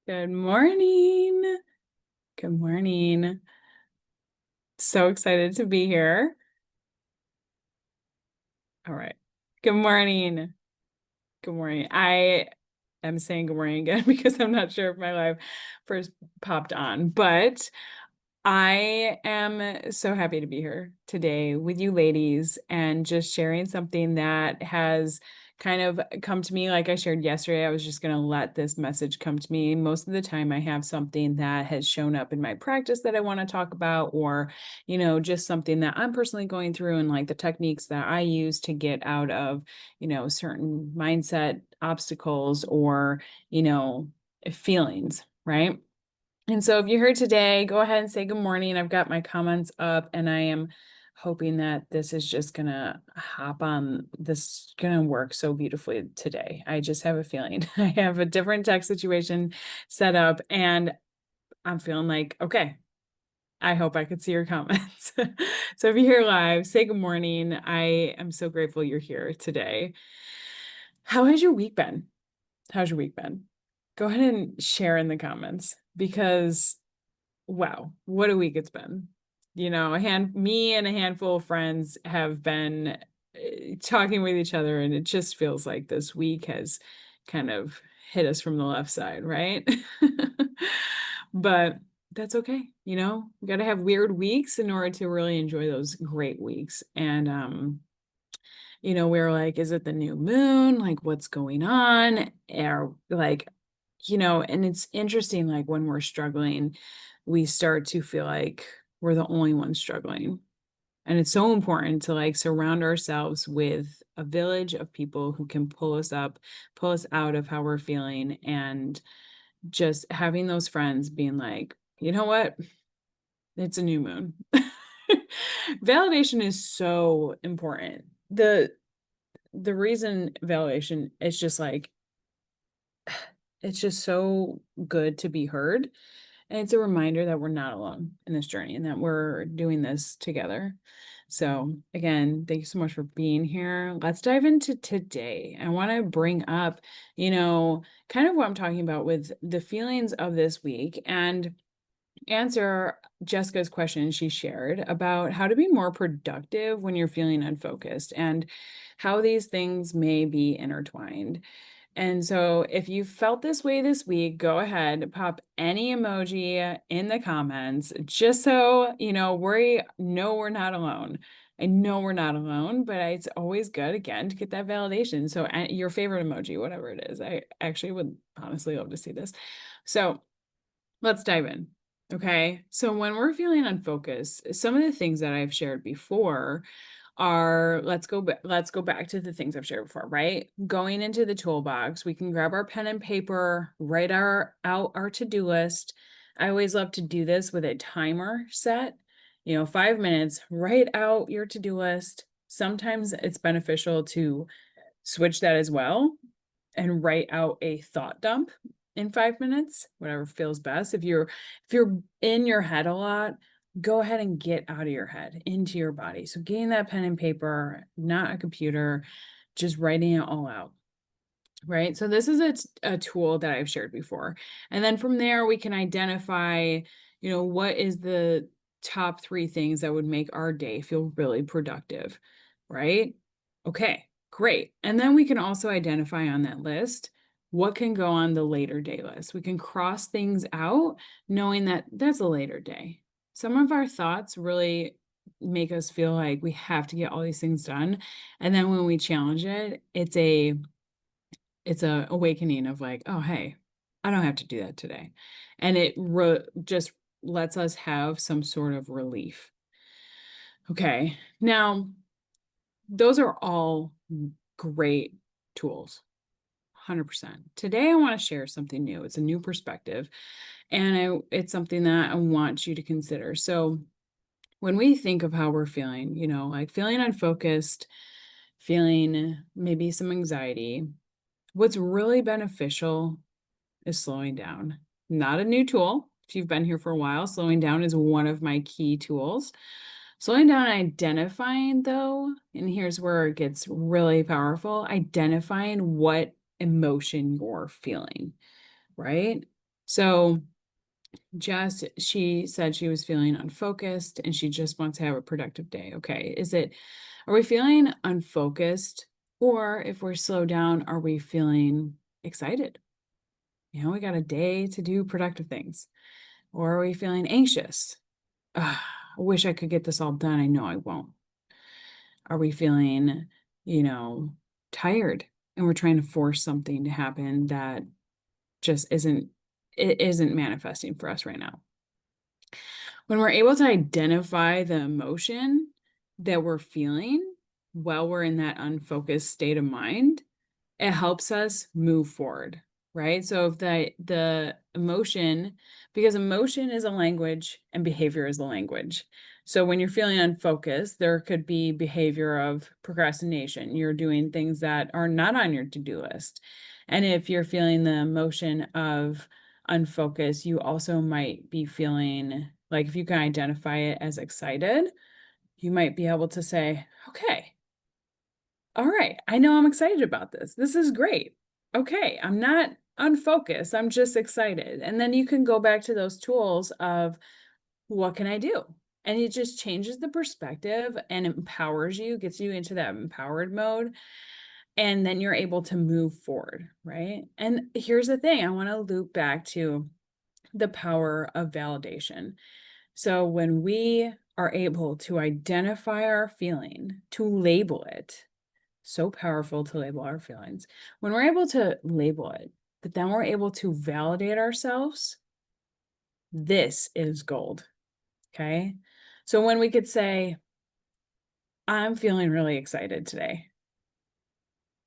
Good morning. Good morning. So excited to be here. All right. Good morning. Good morning. I am saying good morning again because I'm not sure if my live first popped on, but I am so happy to be here today with you ladies and just sharing something that has kind of come to me. Like I shared yesterday, I was just going to let this message come to me. Most of the time, I have something that has shown up in my practice that I want to talk about, or, just something that I'm personally going through and like the techniques that I use to get out of, certain mindset obstacles or, feelings, right? And so if you're here today, go ahead and say good morning. I've got my comments up and I am hoping that this is just gonna hop on. This is gonna work so beautifully today. I just have a feeling. I have a different tech situation set up and I'm feeling like, okay, I hope I could see your comments. So if you're here live, say good morning. I am so grateful you're here today. How has your week been? How's your week been? Go ahead and share in the comments because wow, what a week it's been. Me and a handful of friends have been talking with each other, and it just feels like this week has kind of hit us from the left side, right? But that's okay. We got to have weird weeks in order to really enjoy those great weeks. And we're like, is it the new moon? Like, what's going on? Or like, and it's interesting, like when we're struggling, we start to feel like we're the only ones struggling. And it's so important to like surround ourselves with a village of people who can pull us up, pull us out of how we're feeling, and just having those friends being like, you know what? It's a new moon. Validation is so important. The reason validation is just like it's just so good to be heard. And it's a reminder that we're not alone in this journey and that we're doing this together. So, again, thank you so much for being here. Let's dive into today. I want to bring up, kind of what I'm talking about with the feelings of this week and answer Jessica's question she shared about how to be more productive when you're feeling unfocused and how these things may be intertwined. And so if you felt this way this week, go ahead, pop any emoji in the comments, just so, we know we're not alone. I know we're not alone, but it's always good, again, to get that validation. So your favorite emoji, whatever it is, I actually would honestly love to see this. So let's dive in. Okay. So when we're feeling unfocused, some of the things that I've shared before are let's go back to the things I've shared before, right? Going into the toolbox, we can grab our pen and paper, write out our to-do list. I always love to do this with a timer set. 5 minutes, write out your to-do list. Sometimes it's beneficial to switch that as well and write out a thought dump in 5 minutes, whatever feels best. If you're in your head a lot, go ahead and get out of your head into your body. So getting that pen and paper, not a computer, just writing it all out. Right. So this is a tool that I've shared before. And then from there, we can identify, what is the top 3 things that would make our day feel really productive. Right. Okay, great. And then we can also identify on that list what can go on the later day list. We can cross things out knowing that that's a later day. Some of our thoughts really make us feel like we have to get all these things done. And then when we challenge it, it's a awakening of like, oh, hey, I don't have to do that today. And it just lets us have some sort of relief. Okay. Now, those are all great tools. 100%. Today, I want to share something new. It's a new perspective, and it's something that I want you to consider. So, when we think of how we're feeling, like feeling unfocused, feeling maybe some anxiety, what's really beneficial is slowing down. Not a new tool. If you've been here for a while, slowing down is one of my key tools. Slowing down and identifying, though, and here's where it gets really powerful, identifying what emotion you're feeling, right? So she said she was feeling unfocused and she just wants to have a productive day. Okay. Are we feeling unfocused? Or if we're slowed down, are we feeling excited? We got a day to do productive things. Or are we feeling anxious? I wish I could get this all done. I know I won't. Are we feeling, you know, tired and we're trying to force something to happen that just isn't manifesting for us right now? When we're able to identify the emotion that we're feeling while we're in that unfocused state of mind, it helps us move forward, right? So if the emotion, because emotion is a language and behavior is a language. So when you're feeling unfocused, there could be behavior of procrastination. You're doing things that are not on your to-do list. And if you're feeling the emotion of unfocused, you also might be feeling like, if you can identify it as excited, you might be able to say, okay, all right, I know I'm excited about this. This is great. Okay, I'm not unfocused. I'm just excited. And then you can go back to those tools of, what can I do? And it just changes the perspective and empowers you, gets you into that empowered mode. And then you're able to move forward, right? And here's the thing, I want to loop back to the power of validation. So when we are able to identify our feeling, to label it, so powerful to label our feelings. When we're able to label it, but then we're able to validate ourselves, this is gold. Okay. So when we could say, I'm feeling really excited today,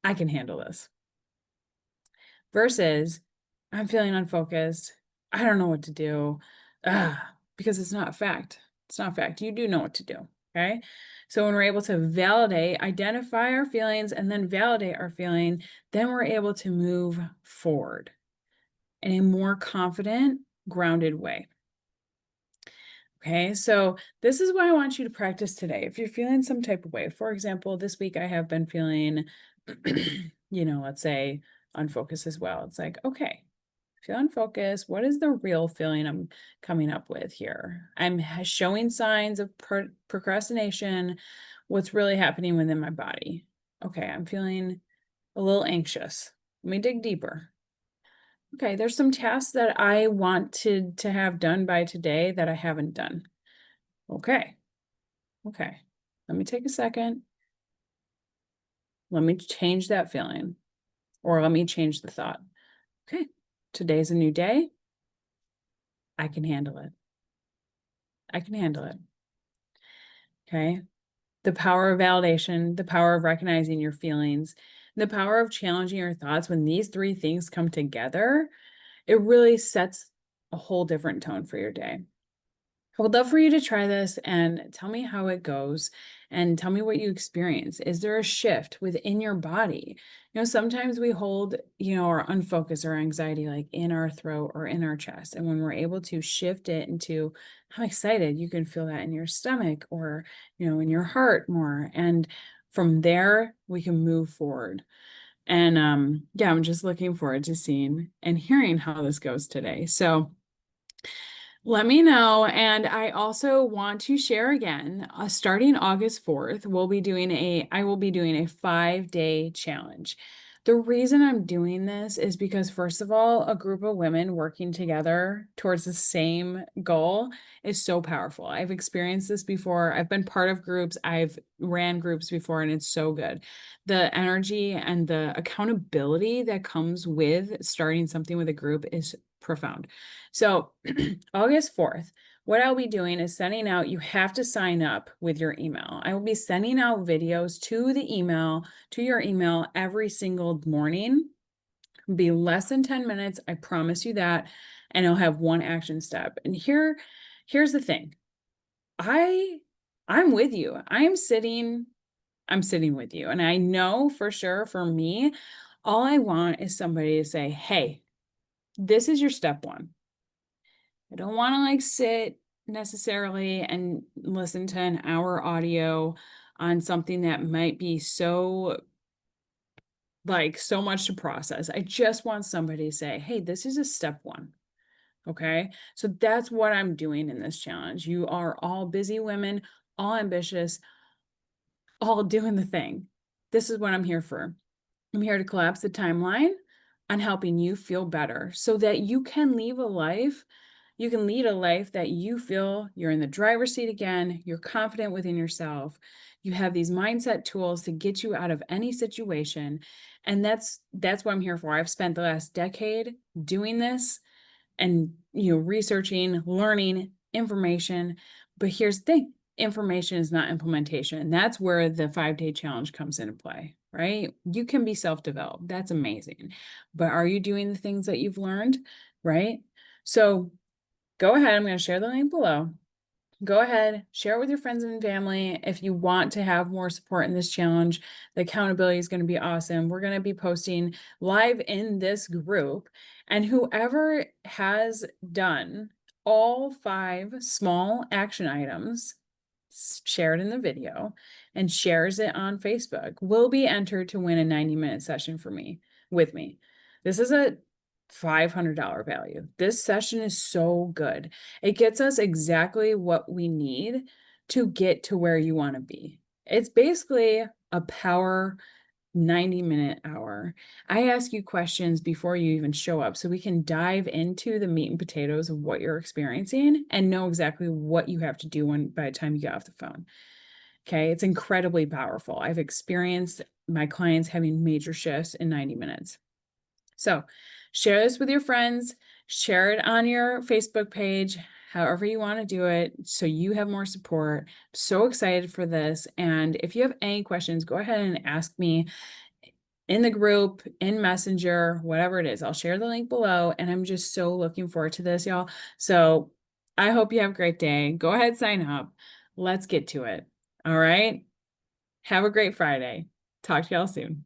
I can handle this, versus I'm feeling unfocused, I don't know what to do, because it's not fact. It's not fact. You do know what to do. Okay. So when we're able to validate, identify our feelings, and then validate our feeling, then we're able to move forward in a more confident, grounded way. Okay, so this is what I want you to practice today. If you're feeling some type of way, for example, this week I have been feeling, let's say unfocused as well. It's like, okay, feel unfocused. What is the real feeling I'm coming up with here? I'm showing signs of procrastination. What's really happening within my body? Okay, I'm feeling a little anxious. Let me dig deeper. Okay, there's some tasks that I want to have done by today that I haven't done. Okay. Okay. Let me take a second. Let me change that feeling, or let me change the thought. Okay. Today's a new day. I can handle it. I can handle it. Okay. The power of validation, the power of recognizing your feelings, the power of challenging your thoughts. When these three things come together, it really sets a whole different tone for your day. I would love for you to try this and tell me how it goes and tell me what you experience. Is there a shift within your body? Sometimes we hold, our unfocus or anxiety like in our throat or in our chest. And when we're able to shift it into, I'm excited, you can feel that in your stomach or, in your heart more. And from there, we can move forward. And yeah, I'm just looking forward to seeing and hearing how this goes today. So let me know. And I also want to share again, starting August 4th, I will be doing a 5-day challenge. The reason I'm doing this is because, first of all, a group of women working together towards the same goal is so powerful. I've experienced this before. I've been part of groups. I've ran groups before, and it's so good. The energy and the accountability that comes with starting something with a group is profound. So August 4th, what I'll be doing is sending out, you have to sign up with your email. I will be sending out videos to your email every single morning. It'll be less than 10 minutes. I promise you that. And I'll have one action step. And here's the thing. I'm with you. I'm sitting with you. And I know for sure for me, all I want is somebody to say, hey, this is your step one. I don't want to sit necessarily and listen to an hour audio on something that might be so much to process. I just want somebody to say, hey, this is a step one. Okay. So that's what I'm doing in this challenge. You are all busy women, all ambitious, all doing the thing. This is what I'm here for. I'm here to collapse the timeline on helping you feel better so that you can lead a life that you feel you're in the driver's seat again, you're confident within yourself. You have these mindset tools to get you out of any situation. And that's what I'm here for. I've spent the last decade doing this and researching, learning information. But here's the thing, information is not implementation. That's where the 5-day challenge comes into play, right? You can be self-developed. That's amazing. But are you doing the things that you've learned, right? So go ahead. I'm going to share the link below. Go ahead, share it with your friends and family. If you want to have more support in this challenge, the accountability is going to be awesome. We're going to be posting live in this group, and whoever has done all 5 small action items shared in the video and shares it on Facebook will be entered to win a 90-minute session with me. This is a $500 value. This session is so good. It gets us exactly what we need to get to where you want to be. It's basically a power 90-minute hour. I ask you questions before you even show up so we can dive into the meat and potatoes of what you're experiencing and know exactly what you have to do by the time you get off the phone. Okay, it's incredibly powerful. I've experienced my clients having major shifts in 90 minutes. So share this with your friends, share it on your Facebook page, however you want to do it, so you have more support. I'm so excited for this. And if you have any questions, go ahead and ask me in the group, in Messenger, whatever it is. I'll share the link below. And I'm just so looking forward to this, y'all. So I hope you have a great day. Go ahead, sign up. Let's get to it. All right. Have a great Friday. Talk to y'all soon.